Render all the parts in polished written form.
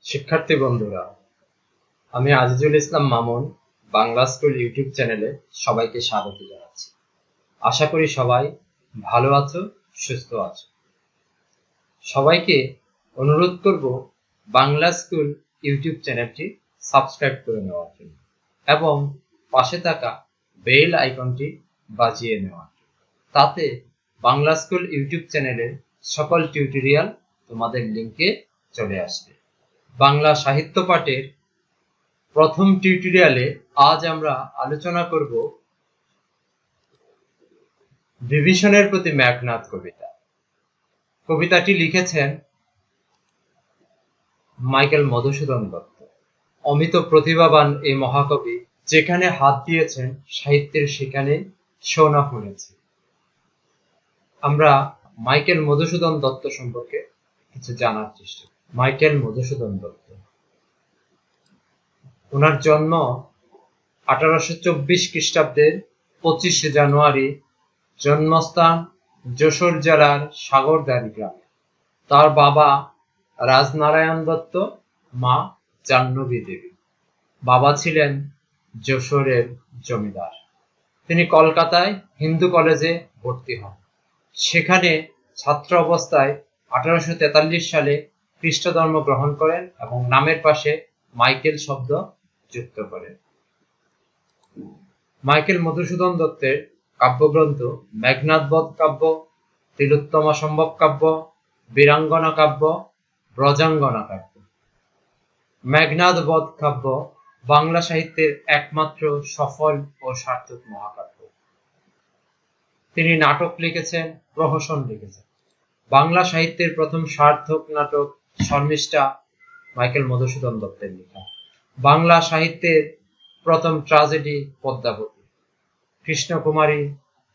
শিক্ষার্থী বন্ধুরা, আমি আজিজুল ইসলাম মামুন বাংলা স্কুল ইউটিউব চ্যানেলে সবাইকে স্বাগত জানাচ্ছি। আশা করি সবাই ভালো আছো, সুস্থ আছো। সবাইকে অনুরোধ করব বাংলা স্কুল ইউটিউব চ্যানেলটি সাবস্ক্রাইব করে নেওয়ার জন্য এবং পাশে থাকা বেল আইকনটি বাজিয়ে নেওয়ার জন্য। তাতে বাংলা স্কুল ইউটিউব চ্যানেলের সকল টিউটোরিয়াল তোমাদের লিঙ্কে চলে আসবে। বাংলা সাহিত্য পাঠের প্রথম টিউটোরিয়ালে আজ আমরা আলোচনা করব বিভীষণের প্রতি মেঘনাদ কবিতা। কবিতাটি লিখেছেন মাইকেল মধুসূদন দত্ত। অমিত প্রতিভাবান এই মহাকবি যেখানে হাত দিয়েছেন সাহিত্যের সেখানে সোনা ফুলেছে। আমরা মাইকেল মধুসূদন দত্ত সম্পর্কে কিছু জানার চেষ্টা করি। মাইকেল মধুসূদন দত্ত, ওনার জন্ম 1824 খ্রিস্টাব্দের 25 জানুয়ারি। জন্মস্থান যশোর জেলার সাগরদাড়ি গ্রামে। তার বাবা রাজনারায়ণ দত্ত, মা জাহ্নবী দেবী। বাবা ছিলেন যশোরের জমিদার। তিনি কলকাতায় হিন্দু কলেজে ভর্তি হন। সেখানে ছাত্র অবস্থায় 1843 সালে খ্রিস্ট ধর্ম গ্রহণ করেন এবং নামের পাশে মাইকেল শব্দ যুক্ত করেন। মাইকেল মধুসূদন দত্তের কাব্যগ্রন্থ মেঘনাদ বধ কাব্য, তিলোত্তমা সম্ভব কাব্য, বীরাঙ্গনা কাব্য, ব্রজাঙ্গনা কাব্য। মেঘনাদ বধ কাব্য বাংলা সাহিত্যের একমাত্র সফল ও সার্থক মহাকাব্য। তিনি নাটক লিখেছেন, প্রহসন লিখেছেন। বাংলা সাহিত্যের প্রথম সার্থক নাটক শর্মিষ্ঠা মাইকেল মধুসূদন দত্তের লেখা। বাংলা সাহিত্যের প্রথম ট্রাজেডি পদ্মাবতী। কৃষ্ণকুমারী,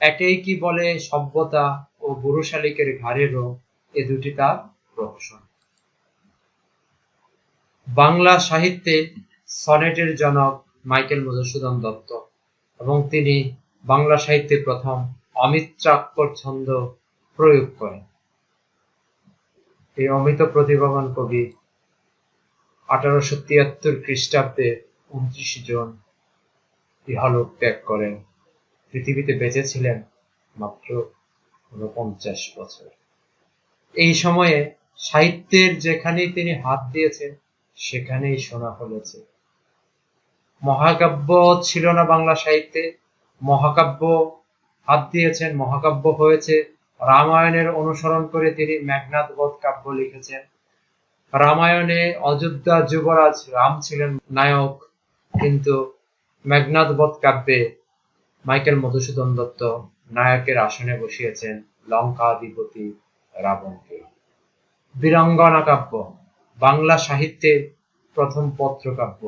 একেই কি বলে সভ্যতা ও বুড়ো শালিকের ঘাড়েরও, এ দুটি তার প্রহসন। বাংলা সাহিত্যে সনেটের জনক মাইকেল মধুসূদন দত্ত এবং তিনি বাংলা সাহিত্যে প্রথম অমিত্রাক্ষর ছন্দ প্রয়োগ করেন। এই অমিত প্রতিভাবান কবি 1873 খ্রিস্টাব্দে 29 জুন ইহলোক ত্যাগ করেন। পৃথিবীতে বেঁচে ছিলেন মাত্র 49 বছর। এই সময়ে সাহিত্যের যেখানেই তিনি হাত দিয়েছেন সেখানেই সোনা ফলেছে। মহাকাব্য ছিল না বাংলা সাহিত্যে, মহাকাব্য হাত দিয়েছেন, মহাকাব্য হয়েছে। রামায়ণের অনুসরণ করে তিনি মেঘনাদ বধ কাব্য লিখেছেন। রামায়ণে অযোধ্যা যুবরাজ রাম ছিলেন নায়ক, কিন্তু মেঘনাদ বধ কাব্যে মাইকেল মধুসূদন দত্ত নায়কের আসনে বসিয়েছেন লঙ্কাধিপতি রাবণকে। বীরাঙ্গনা কাব্য বাংলা সাহিত্যের প্রথম পত্রকাব্য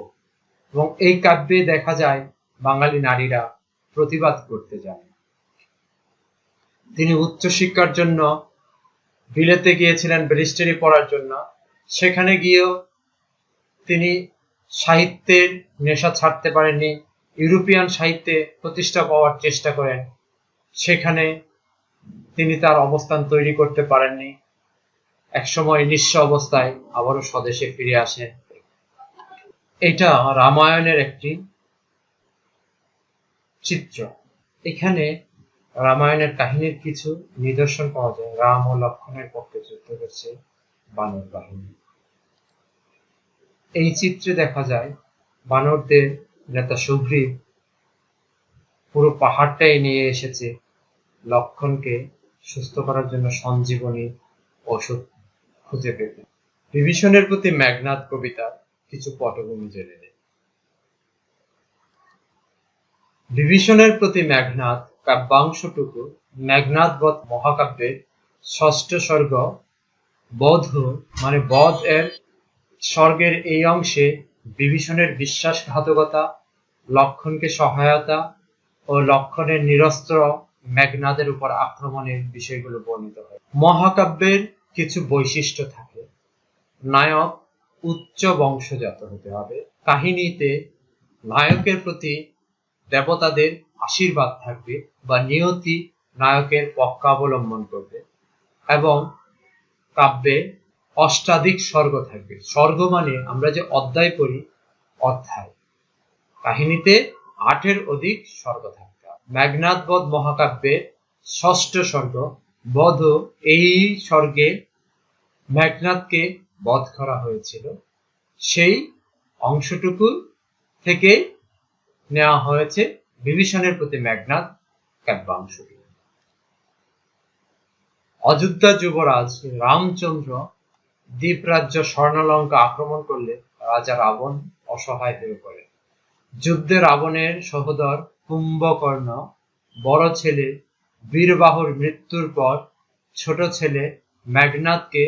এবং এই কাব্যে দেখা যায় বাঙালি নারীরা প্রতিবাদ করতে জানে। তিনি উচ্চশিক্ষার জন্য বিলেতে গিয়েছিলেন ব্যারিস্টারি পড়ার জন্য। সেখানে গিয়েও তিনি সাহিত্যের নেশা ছাড়তে পারেননি। ইউরোপিয়ান সাহিত্যে প্রতিষ্ঠা পাওয়ার চেষ্টা করেন, সেখানে তিনি তার অবস্থান তৈরি করতে পারেননি। একসময় নিঃস্ব অবস্থায় আবারও স্বদেশে ফিরে আসেন। এটা রামায়ণের একটি চিত্র। এখানে রামায়ণের কাহিনীর কিছু নিদর্শন পাওয়া যায়। রাম ও লক্ষ্মণের পক্ষে যুদ্ধ করছে বানর বাহিনী। এই চিত্রে দেখা যায় বানরদের নেতা সুগ্রীব পুরো পাহাড়টাই নিয়ে এসেছে লক্ষ্মণকে সুস্থ করার জন্য সঞ্জীবনী ওষুধ খুঁজে পেতে। বিভীষণের প্রতি মেঘনাদ কবিতা কিছু পটভূমি জেনে নেই। বিভীষণের প্রতি মেঘনাদ কাব্যাংশটুকু মেঘনাদ বধ মহাকাব্যের 6ষ্ঠ সর্গ বধূ মানে বধ এর স্বর্গের এই অংশে বিভীষণের বিশ্বাসঘাতকতা, লক্ষ্মণকে সহায়তা ও লক্ষ্মণের নিরস্ত্র মেঘনাদের উপর আক্রমণের বিষয়গুলো বর্ণিত হয়। মহাকাব্যের কিছু বৈশিষ্ট্য থাকে। নায়ক উচ্চ বংশজাত হতে হবে। কাহিনীতে নায়কের প্রতি দেবতাদের আশীর্বাদ থাকবে বা নিয়তি নায়কের পক্ষাবলম্বন করবে এবং কাব্যে অষ্টাধিক স্বর্গ থাকবে। স্বর্গ মানে আমরা যে অধ্যায় পড়ি, অধ্যায়। কাহিনীতে 8-এর অধিক স্বর্গ থাকতে হবে। মেঘনাদ বধ মহাকাব্যের 6ষ্ঠ স্বর্গ বধ। এই স্বর্গে মেঘনাদকে বধ করা হয়েছিল, সেই অংশটুকু থেকে নেওয়া হয়েছে বিভীষণের প্রতি মেঘনাদ কাব্যাংশটি। অযোধ্যা যুবরাজ রামচন্দ্র দ্বীপরাজ্য স্বর্ণলঙ্কা আক্রমণ করলে রাজা রাবণ অসহায় হয়ে পড়ে। যুদ্ধে রাবণের সহোদর কুম্ভকর্ণ বড় ছেলে বীরবাহুর মৃত্যুর পর ছোট ছেলে মেঘনাদকে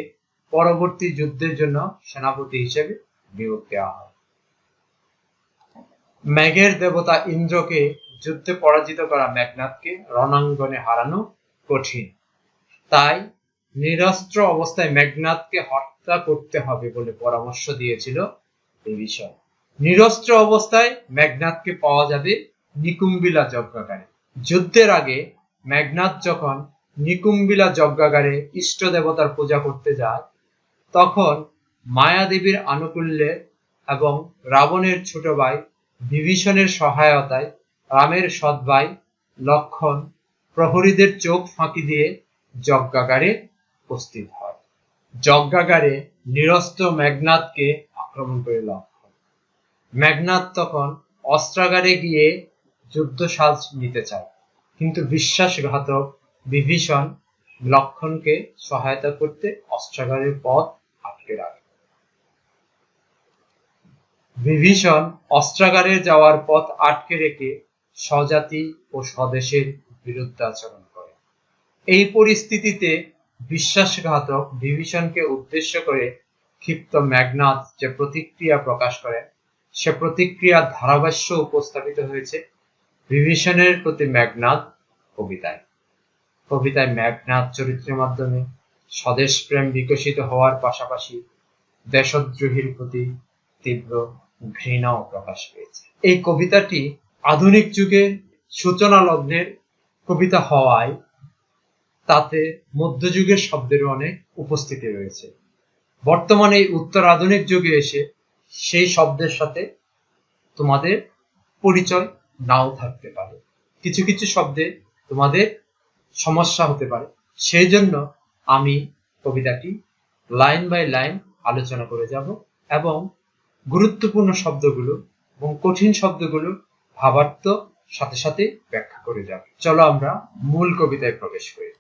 পরবর্তী যুদ্ধের জন্য সেনাপতি হিসেবে নিয়োগ দেওয়া হয়। মেঘের দেবতা ইন্দ্রকে যুদ্ধে পরাজিত করা মেঘনাদকে রণাঙ্গনে হারানো কঠিন, তাই নিরস্ত্র অবস্থায় মেঘনাদকে হত্যা করতে হবে বলে পরামর্শ দিয়েছিল বিভীষণ। নিরস্ত্র অবস্থায় মেঘনাদকে পাওয়া যাবে নিকুম্বিলা যজ্ঞাগারে। যুদ্ধের আগে মেঘনাদ যখন নিকুম্বিলা যজ্ঞাগারে ইষ্ট দেবতার পূজা করতে যায়, তখন মায়াদেবীর আনুকূল্যে এবং রাবণের ছোট ভাই বিভীষণের সহায়তায় রামের সৎ ভাই লক্ষণ প্রহরীদের চোখ ফাঁকি দিয়ে যজ্ঞাগারে উপস্থিত হয়। যজ্ঞাগারে নিরস্ত্র মেঘনাদকে আক্রমণ করে লক্ষণ। মেঘনাদ তখন অস্ত্রাগারে গিয়ে যুদ্ধ সাজ নিতে চায়, কিন্তু বিশ্বাসঘাতক বিভীষণ লক্ষণকে সহায়তা করতে অস্ত্রাগারের পথ আটকে রাখে। বিভীষণ অস্ত্রাগারে যাওয়ার পথ আটকে রেখে স্বজাতি ও স্বদেশের বিরুদ্ধে আচরণ করে। এই পরিস্থিতিতে বিশ্বাসঘাতক বিভীষণকে উদ্দেশ্য করে ক্ষিপ্ত মেঘনাদ যে প্রতিক্রিয়া প্রকাশ করেন, সে প্রতিক্রিয়ার ধারাভাষ্য উপস্থাপিত হয়েছে বিভীষণের প্রতি মেঘনাদ কবিতায়। কবিতায় মেঘনাদ চরিত্রের মাধ্যমে স্বদেশ প্রেম বিকশিত হওয়ার পাশাপাশি দেশদ্রোহীর প্রতি তীব্র ঘৃণাও প্রকাশ পেয়েছে। এই কবিতাটি আধুনিক যুগের সূচনা লগ্নের কবিতা হওয়ায় তাতে মধ্যযুগের শব্দের অনেক উপস্থিতি রয়েছে। বর্তমানে এই উত্তর আধুনিক যুগে এসে সেই শব্দের সাথে তোমাদের পরিচয় নাও থাকতে পারে, কিছু কিছু শব্দে তোমাদের সমস্যা হতে পারে। সেই জন্য আমি কবিতাটি লাইন বাই লাইন আলোচনা করে যাব এবং গুরুত্বপূর্ণ শব্দগুলো এবং কঠিন শব্দগুলো ভাবার্থ সাথে সাথে ব্যাখ্যা করে যাব। চলো আমরা মূল কবিতায় প্রবেশ করি।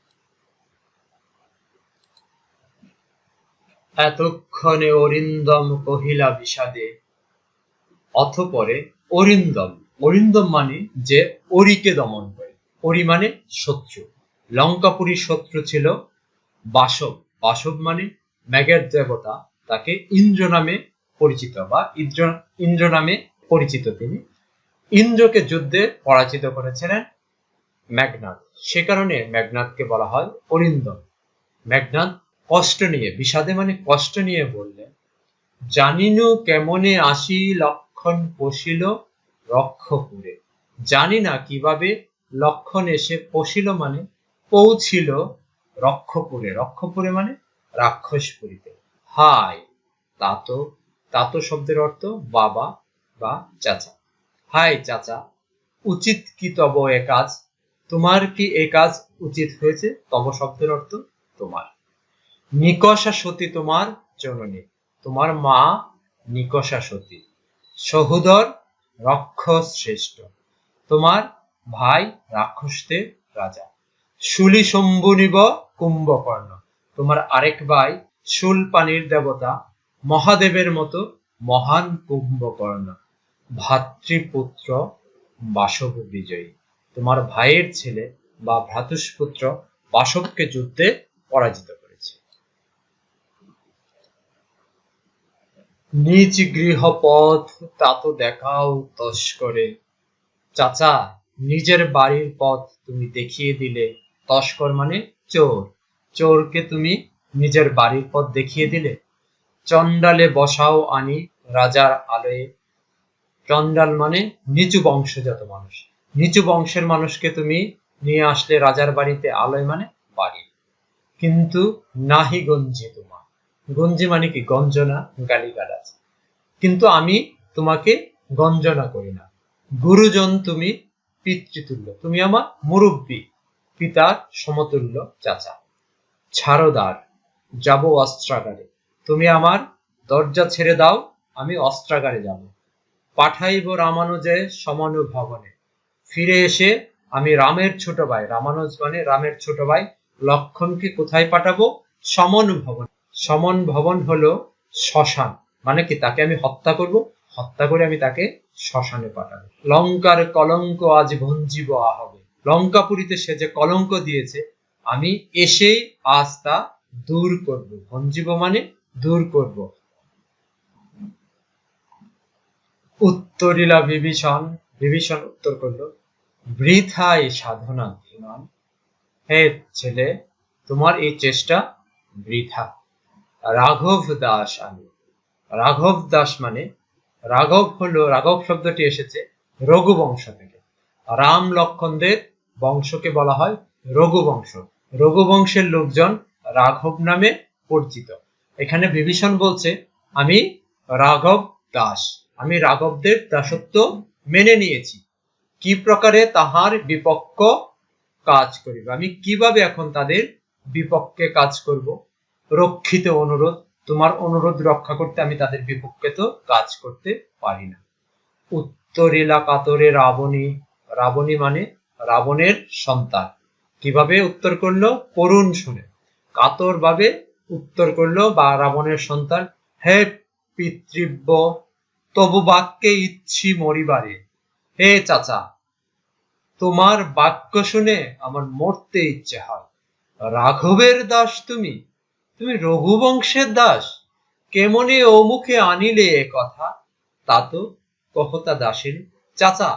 এতক্ষণে অরিন্দম কহিলা বিষাদে, অথপরে অরিন্দম। অরিন্দম মানে যে অরিকে দমন করে। অরি মানে শত্রু। লঙ্কাপুরীর শত্রু ছিল বাসব। বাসব মানে মেঘের দেবতা, তাকে ইন্দ্র নামে পরিচিত বা ইন্দ্র নামে পরিচিত। তিনি ইন্দ্রকে যুদ্ধে পরাজিত করেছিলেন মেঘনাদ, সে কারণে মেঘনাদকে বলা হয় অরিন্দম। মেঘনাদ কষ্ট নিয়ে, বিষাদে মানে কষ্ট নিয়ে বললেন, জানিনু কেমনে আসি লক্ষণ পশিল রক্ষপুরে। জানি না কিভাবে লক্ষণ এসে পশিল মানে পৌঁছিল রক্ষপুরে। রক্ষপুরে মানে রাক্ষসপুরীতে। হায় তাতো শব্দের অর্থ বাবা বা চাচা। হায় চাচা, উচিত কি তব এ কাজ? তোমার কি এ কাজ উচিত হয়েছে? তব শব্দের অর্থ তোমার। নিকষা সতী তোমার জননী, তোমার মা নিকষা সতী। সহোদর রক্ষস শ্রেষ্ঠ, তোমার ভাই রাক্ষসদের রাজা। শূলি শম্ভুনিব কুম্ভকর্ণ, তোমার আরেক ভাই শূল পানির দেবতা মহাদেবের মতো মহান কুম্ভকর্ণ। ভাতৃপুত্র বাসব বিজয়ী, তোমার ভাইয়ের ছেলে বা ভ্রাতুষ্পুত্র বাসবকে যুদ্ধে পরাজিত করেছে। নিজ গৃহ পথ তাত দেখাও তস্করে। চাচা, নিজের বাড়ির পথ তুমি দেখিয়ে দিলে। তস্কর মানে চোর। চোরকে তুমি নিজের বাড়ির পথ দেখিয়ে দিলে। চণ্ডালে বসাও আনি রাজার আলয়ে। চণ্ডাল মানে নিচু বংশজাত মানুষ। নিচু বংশের মানুষকে তুমি নিয়ে আসলে রাজার বাড়িতে। আলয় মানে বাড়ি। কিন্তু নাহি গঞ্জি তোমা, গঞ্জি মানে কি? গঞ্জনা, গালিগালাজ। কিন্তু আমি তোমাকে গঞ্জনা করি না। গুরুজন তুমি, পিতৃতুল্য, তুমি আমার মুরব্বী, পিতার সমতুল্য চাচা। ছাড়োদার, যাব অস্ত্রাগারে, তুমি আমার দরজা ছেড়ে দাও, আমি অস্ত্রাগারে যাব। পাঠাইব রামানুজে সমানুভবনে, ফিরে এসে আমি রামের ছোট ভাই, রামানুজ মানে রামের ছোট ভাই, লক্ষণকে কোথায় পাঠাবো? সমনুভবন। সমন ভবন হলো শ্মশান, মানে কি? তাকে আমি হত্যা করব, হত্যা করে আমি তাকে শ্মশানে পাঠাবো। লঙ্কার কলঙ্ক আজ ভঞ্জিব আহবে, লঙ্কাপুরীতে সে যে কলঙ্ক দিয়েছে, আমি এসেই আজ তা দূর করব। ভঞ্জিব মানে দূর করব। উত্তরিলা বিভীষণ, বিভীষণ উত্তর করলো, বৃথাই সাধনা ধীমান, হে ছেলে, তোমার এই চেষ্টা বৃথা। রাঘব দাস আমি, রাঘব দাস মানে, রাঘব হলো, রাঘব শব্দটি এসেছে রঘুবংশ থেকে। রাম লক্ষণদের বংশকে বলা হয় রঘুবংশ। রঘুবংশের লোকজন রাঘব নামে পরিচিত। এখানে বিভীষণ বলছে, আমি রাঘব দাস, আমি রাঘবদের দাসত্ব মেনে নিয়েছি। কি প্রকারে তাহার বিপক্ষ কাজ করিব, আমি কিভাবে এখন তাদের বিপক্ষে কাজ করব? রক্ষিত অনুরোধ, তোমার অনুরোধ রক্ষা করতে আমি তাদের বিপক্ষে তো কাজ করতে পারি না। উত্তরিলা কাতরে রাবণী, রাবণী মানে রাবণের সন্তান। কিভাবে উত্তর করলো? করুণ শুনে কাতর ভাবে উত্তর করলো, বা রাবণের সন্তান, হে পিতৃব্য, তবু বাক্যে ইচ্ছি মরিবারে, হে চাচা, তোমার বাক্য শুনে আমার মরতে ইচ্ছে হয়। রাঘবের দাস তুমি, তুমি রঘুবংশের দাস, কেমনে ও মুখে আনিলে এ কথা? তা তো কহতা দাসের। চাচা,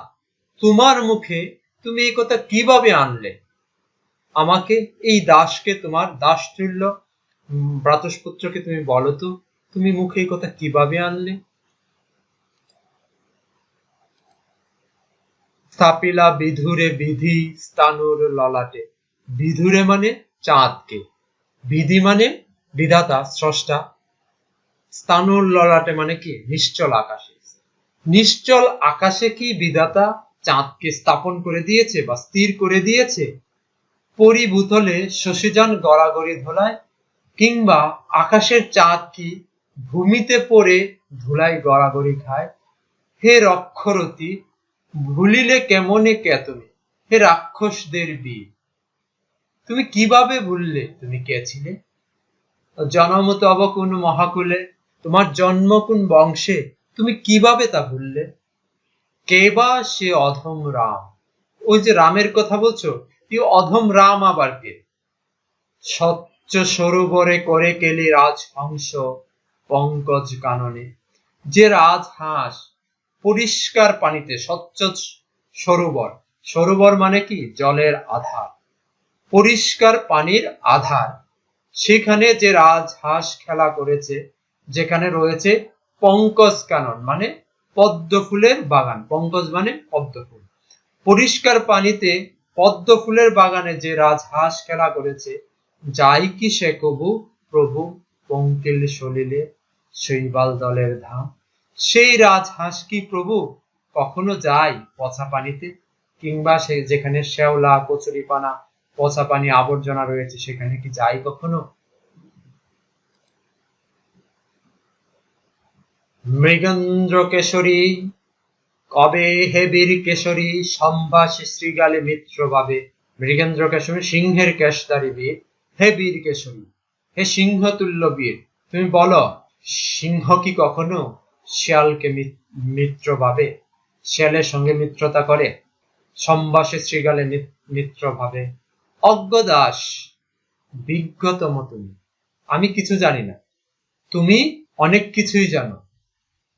তোমার মুখে তুমি এই কথা কিভাবে আনলে? আমাকে, এই দাসকে, তোমার দাসতুল্য ভ্রাতুষ্পুত্রকে তুমি বলো তো, তুমি মুখে এই কথা কিভাবে আনলে? স্থাপিলা বিধুরে বিধি স্তানুর ললাটে, বিধুরে মানে চাঁদকে, বিধি মানে বিধাতা স্রষ্টা, স্তানুর ললাটে মানে কি? নিশ্চল আকাশে। নিশ্চল আকাশে কি বিধাতা চাঁদকে স্থাপন করে দিয়েছে বা স্থির করে দিয়েছে? পরিভূতলে শশীযান গড়াগড়ি ধোলায়, কিংবা আকাশের চাঁদ কি ভূমিতে পড়ে ধুলাই গড়াগড়ি খায়? হে রক্ষরতী, ভুলিলে কেমনে কে তুমি, হে রাক্ষসদের বীর, তুমি কিভাবে ভুললে তুমি কে ছিলে? জন্ম তব কোন মহাকুলে, তোমার জন্ম কোন বংশে, তুমি কিভাবে তা ভুললে? কে বা সে অধম রাম, ওই যে রামের কথা বলছো, এই অধম রাম আবার কে? স্বচ্ছ সরোবরে করে কেলি রাজহংস পঙ্কজ কাননে, যে রাজহাঁস পরিষ্কার পানিতে, স্বচ্ছ সরোবর, সরোবর মানে কি? জলের আধার, পরিষ্কার পানির আধার, সেখানে যে রাজহাঁস খেলা করেছে, যেখানে রয়েছে পঙ্কজ কানন মানে পদ্ম ফুলের বাগান, পঙ্কজ মানে পদ্ম ফুল, পরিষ্কার পানিতে পদ্ম ফুলের বাগানে যে রাজহাঁস খেলা করেছে, যাই কি সে কবু প্রভু পঙ্কিল সলিলে শৈবাল দলের ধাম, সেই রাজহাঁস কি প্রভু কখনো যায় পচা পানিতে? কিংবা সে যেখানে শ্যাওলা কচুরিপানা পচা পানি আবর্জনা রয়েছে, সেখানে কি যায় কখনো? মৃগেন্দ্র কেশরী, কবে হে বীর কেশরী, সম্ভাসী শ্রীগালে মিত্র ভাবে। মৃগেন্দ্র কেশরী সিংহের কেশধারী বীর, হে বীর কেশরী, হে সিংহ তুল্য বীর, তুমি বলো, সিংহ কি কখনো শিয়ালকে মিত্র ভাবে, শিয়ালের সঙ্গে মিত্রতা করে? সম্ভাসী শ্রীগালে মিত্র ভাবে। অজ্ঞদাস, বিজ্ঞতম তুমি, আমি কিছু জানি না, তুমি অনেক কিছুই জানো।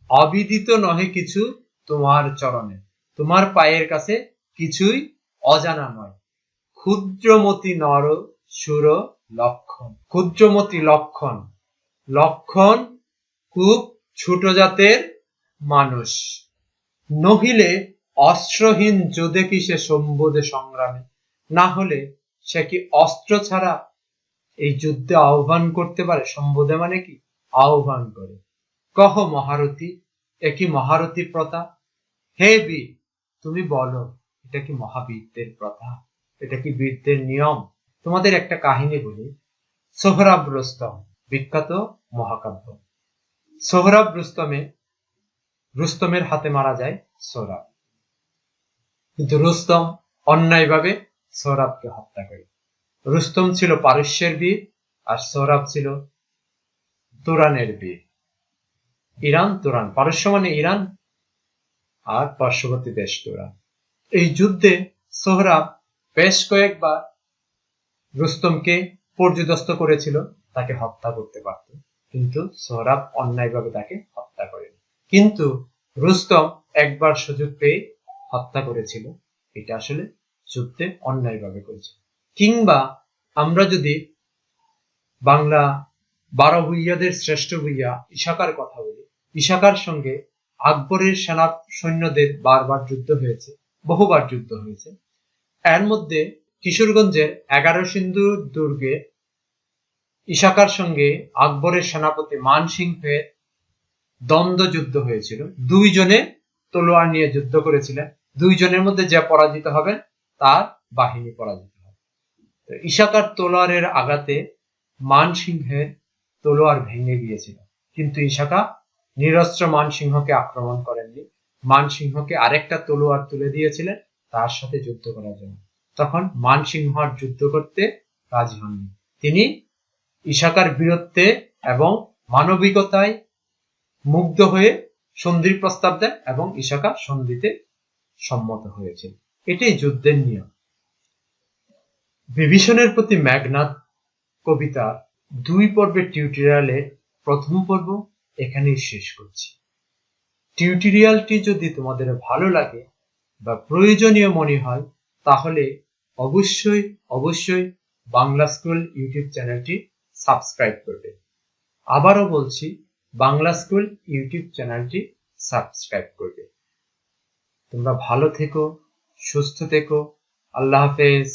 অবিদিত নহে কিছু তোমার চরণে, তোমার পায়ের কাছে কিছুই অজানা নয়। ক্ষুদ্রমতি নর সুর লক্ষণ, ক্ষুদ্রমতি লক্ষণ, লক্ষণ খুব ছোট জাতের মানুষ, নহিলে অস্ত্রহীন যোধে কি সে সম্বোধে সংগ্রামে, না হলে সে কি অস্ত্র ছাড়া এই যুদ্ধে আহ্বান করতে পারে? সম্বোধে মানে কি? আহ্বান করে, কহ মহারথী, একই মহারথী প্রথা, হে বীর তুমি বলো, এটা কি মহাবীরদের প্রথা, এটা কি বীরদের নিয়ম? তোমাদের একটা কাহিনী বলি। সোহরাব রুস্তম, বিখ্যাত মহাকাব্য। সোহরাব রুস্তমের হাতে মারা যায় সোহরাব, কিন্তু রুস্তম অন্যায়ভাবে সোহরাবকে হত্যা করে। রুস্তম ছিল পারস্যের বীর, আর সোহরাব ছিল তুরানের বীর। ইরান, তুরান, পারস্য মানে ইরান, আর পার্শ্ববর্তী দেশ তুরান। এই যুদ্ধে সোহরাব বেশ কয়েকবার রুস্তমকে পর্যুদস্ত করেছিল, তাকে হত্যা করতে পারত, কিন্তু সোহরাব অন্যায়ভাবে তাকে হত্যা করেনি। কিন্তু রুস্তম একবার সুযোগ পেয়ে হত্যা করেছিল, এটা আসলে যুদ্ধে অন্যায়ভাবে করেছে। কিংবা আমরা যদি বাংলা 12 ভূঁইয়াদের শ্রেষ্ঠ ভূঁইয়া ইশাকার কথা বলি, ইশাকার সঙ্গে আকবরের সেনা সৈন্যদের বারবার যুদ্ধ হয়েছে, বহুবার যুদ্ধ হয়েছে। এর মধ্যে কিশোরগঞ্জের 11 সিন্ধু দুর্গে ইশাকার সঙ্গে আকবরের সেনাপতি মান সিংহের দ্বন্দ্ব যুদ্ধ হয়েছিল। দুইজনে তলোয়ার নিয়ে যুদ্ধ করেছিলেন, দুইজনের মধ্যে যে পরাজিত হবেন তার বাহিনী পরাজিত হবে। ইশাকার তলোয়ারের আঘাতে মান সিংহের তলোয়ার ভেঙে গিয়েছিল, কিন্তু ইশাকা নিরস্ত্র মান সিংহকে আক্রমণ করেননি, মান সিংহকে আরেকটা তলোয়ার তুলে দিয়েছিলেন তার সাথে যুদ্ধ করার জন্য। তখন মান সিংহ আর যুদ্ধ করতে রাজি হননি। তিনি ইশাকার বীরত্বে এবং মানবিকতায় মুগ্ধ হয়ে সন্ধির প্রস্তাব দেন এবং ইশাকা সন্ধিতে সম্মত হয়েছিল। এটাই যুদ্ধের নিয়ম। বিভীষণের প্রতি মেঘনাদ কবিতার 2 পর্বের টিউটোরিয়ালের প্রথম পর্ব এখানেই শেষ করছি। টিউটোরিয়ালটি যদি তোমাদের ভালো লাগে বা প্রয়োজনীয় মনে হয়, তাহলে অবশ্যই বাংলা স্কুল ইউটিউব চ্যানেলটি সাবস্ক্রাইব করবে। আবারও বলছি, বাংলা স্কুল ইউটিউব চ্যানেলটি সাবস্ক্রাইব করবে। তোমরা ভালো থেকো, সুস্থ থেকো। আল্লাহ হাফেজ।